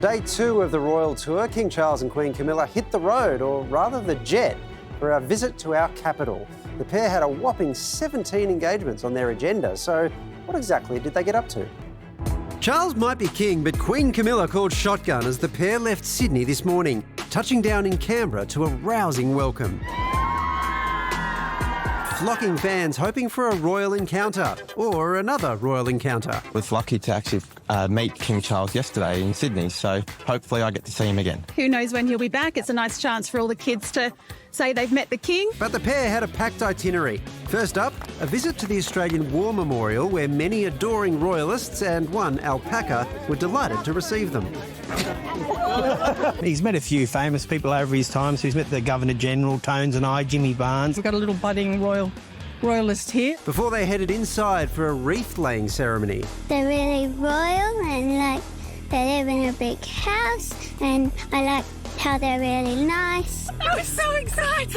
Day 2 of the royal tour, King Charles and Queen Camilla hit the road, or rather the jet, for a visit to our capital. The pair had a whopping 17 engagements on their agenda, so what exactly did they get up to? Charles might be king, but Queen Camilla called shotgun as the pair left Sydney this morning, touching down in Canberra to a rousing welcome. Flocking fans hoping for a royal encounter, or another royal encounter. I was lucky to actually meet King Charles yesterday in Sydney, so hopefully I get to see him again. Who knows when he'll be back? It's a nice chance for all the kids to say they've met the king. But the pair had a packed itinerary. First up, a visit to the Australian War Memorial, where many adoring royalists and one alpaca were delighted to receive them. He's met a few famous people over his time, so he's met the Governor-General, Tones and I, Jimmy Barnes. We've got a little budding royalist here. Before they headed inside for a wreath-laying ceremony. They're really royal and they live in a big house, and I like how they're really nice. I was so excited.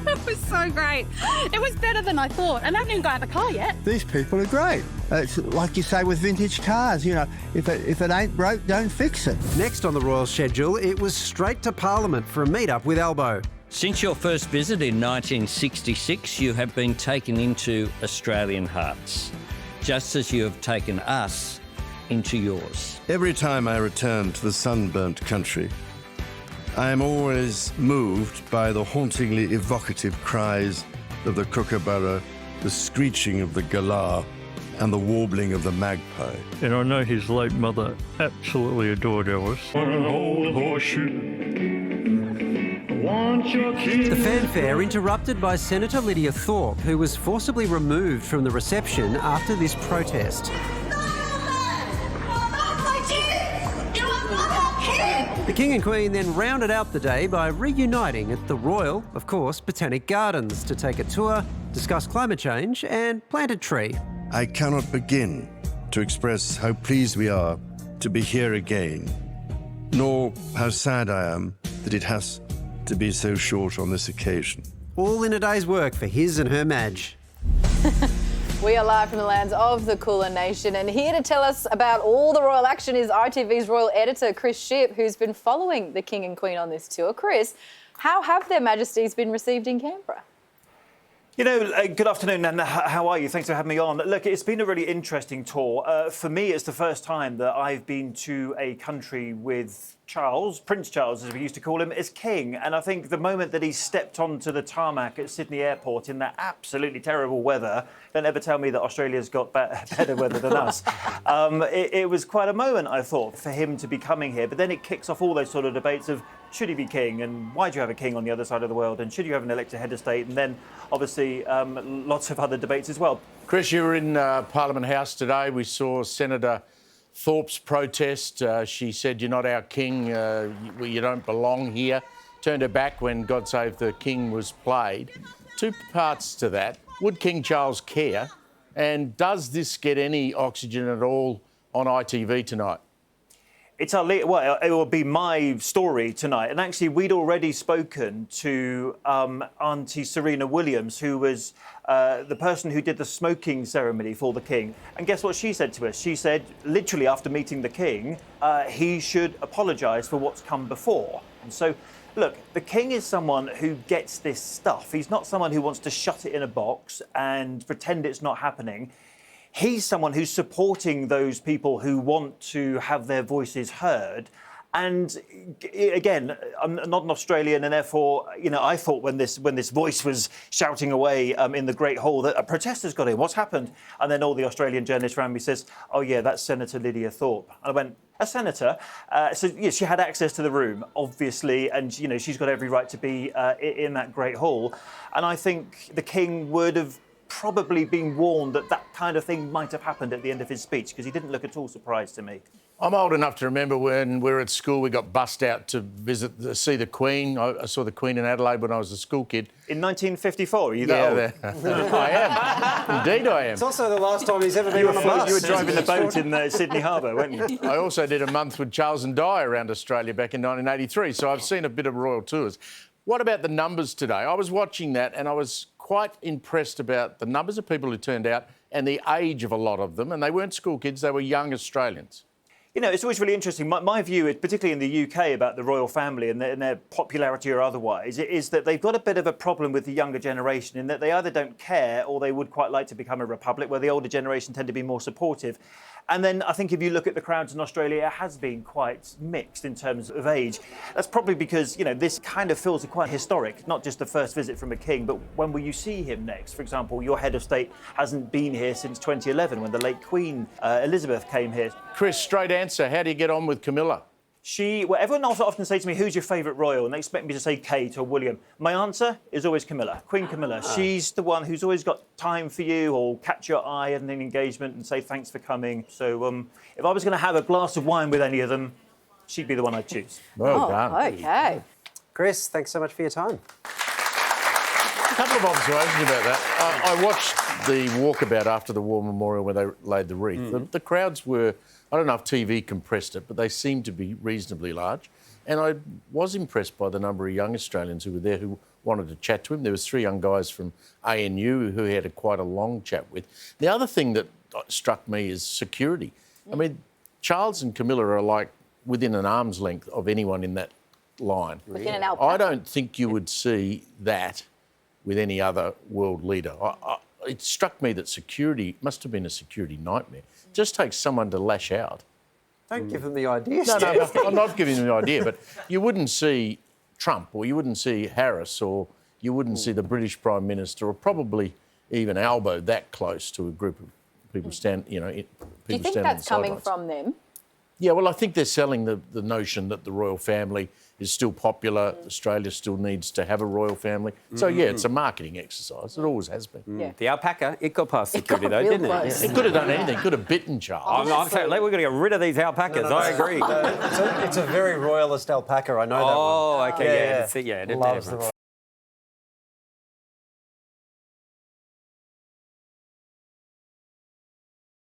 It was so great. It was better than I thought. And I haven't even got out of the car yet. These people are great. It's like you say with vintage cars, you know, if it ain't broke, don't fix it. Next on the royal schedule, it was straight to Parliament for a meet-up with Albo. Since your first visit in 1966, you have been taken into Australian hearts, just as you have taken us into yours. Every time I return to the sunburnt country, I am always moved by the hauntingly evocative cries of the kookaburra, the screeching of the galah, and the warbling of the magpie. And I know his late mother absolutely adored Elvis. The fanfare interrupted by Senator Lydia Thorpe, who was forcibly removed from the reception after this protest. The King and Queen then rounded out the day by reuniting at the Royal, of course, Botanic Gardens to take a tour, discuss climate change and plant a tree. I cannot begin to express how pleased we are to be here again, nor how sad I am that it has to be so short on this occasion. All in a day's work for his and her Madge. We are live from the lands of the Kulin Nation, and here to tell us about all the royal action is ITV's royal editor, Chris Shipp, who's been following the King and Queen on this tour. Chris, how have their Majesties been received in Canberra? You know, good afternoon, and how are you? Thanks for having me on. Look, it's been a really interesting tour. For me, it's the first time that I've been to a country with Charles, Prince Charles, as we used to call him, as king. And I think the moment that he stepped onto the tarmac at Sydney Airport in that absolutely terrible weather, don't ever tell me that Australia's got better weather than us. It was quite a moment, I thought, for him to be coming here. But then it kicks off all those sort of debates of should he be king, and why do you have a king on the other side of the world, and should you have an elected head of state, and then obviously lots of other debates as well. Chris, you were in Parliament House today. We saw Senator Thorpe's protest. She said, "You're not our king, you don't belong here." Turned her back when God Save the King was played. Two parts to that. Would King Charles care? And does this get any oxygen at all on ITV tonight? It will be my story tonight. And actually, we'd already spoken to Auntie Serena Williams, who was the person who did the smoking ceremony for the King. And guess what she said to us? She said, literally after meeting the King, he should apologise for what's come before. And so, look, the King is someone who gets this stuff. He's not someone who wants to shut it in a box and pretend it's not happening. He's someone who's supporting those people who want to have their voices heard. And again, I'm not an Australian, and therefore, you know, I thought when this voice was shouting away in the Great Hall that a protester's got in. What's happened? And then all the Australian journalists around me says, "Oh yeah, that's Senator Lydia Thorpe." And I went, "A senator?" So yeah, she had access to the room, obviously, and you know she's got every right to be in that Great Hall. And I think the King would have probably been warned that that kind of thing might have happened at the end of his speech, because he didn't look at all surprised to me. I'm old enough to remember when we were at school, we got bussed out to see the Queen. I saw the Queen in Adelaide when I was a school kid. In 1954, are you there? Yeah, I am. Indeed I am. It's also the last time he's ever been on a bus. You were driving the boat in Sydney Harbour, weren't you? I also did a month with Charles and Di around Australia back in 1983, so I've seen a bit of royal tours. What about the numbers today? I was watching that and I was quite impressed about the numbers of people who turned out and the age of a lot of them. And they weren't school kids, they were young Australians. You know, it's always really interesting. My view, is, particularly in the UK, about the royal family and their popularity or otherwise, it is that they've got a bit of a problem with the younger generation in that they either don't care or they would quite like to become a republic, where the older generation tend to be more supportive. And then I think if you look at the crowds in Australia, it has been quite mixed in terms of age. That's probably because, you know, this kind of feels quite historic, not just the first visit from a king, but when will you see him next? For example, your head of state hasn't been here since 2011 when the late Queen Elizabeth came here. Chris, straight answer. How do you get on with Camilla? Everyone also often says to me, who's your favourite royal? And they expect me to say Kate or William. My answer is always Camilla, Queen Camilla. She's the one who's always got time for you or catch your eye at an engagement and say thanks for coming. So if I was going to have a glass of wine with any of them, she'd be the one I'd choose. Well done. OK. Chris, thanks so much for your time. A couple of observations about that. I watched the walkabout after the War Memorial where they laid the wreath. The crowds were, I don't know if TV compressed it, but they seemed to be reasonably large. And I was impressed by the number of young Australians who were there who wanted to chat to him. There was 3 young guys from ANU who he had quite a long chat with. The other thing that struck me is security. I mean, Charles and Camilla are like within an arm's length of anyone in that line. Within an alpaca. I don't think you would see that with any other world leader. It struck me that security must have been a security nightmare. It just takes someone to lash out. Don't give them the idea. No, I'm not giving them the idea, but you wouldn't see Trump or you wouldn't see Harris or you wouldn't see the British Prime Minister or probably even Albo that close to a group of people stand, you know, people Do you think stand on that's the coming sidelines. from them? Yeah, well, I think they're selling the notion that the royal family is still popular. Australia still needs to have a royal family. So, yeah, it's a marketing exercise. It always has been. Yeah. The alpaca, it got past security, got though, real didn't close. It could have done anything. It could have bitten Charles. I'm saying, we're going to get rid of these alpacas. I agree. It's a very royalist alpaca, I know that one. Oh, OK, yeah. Loves the royal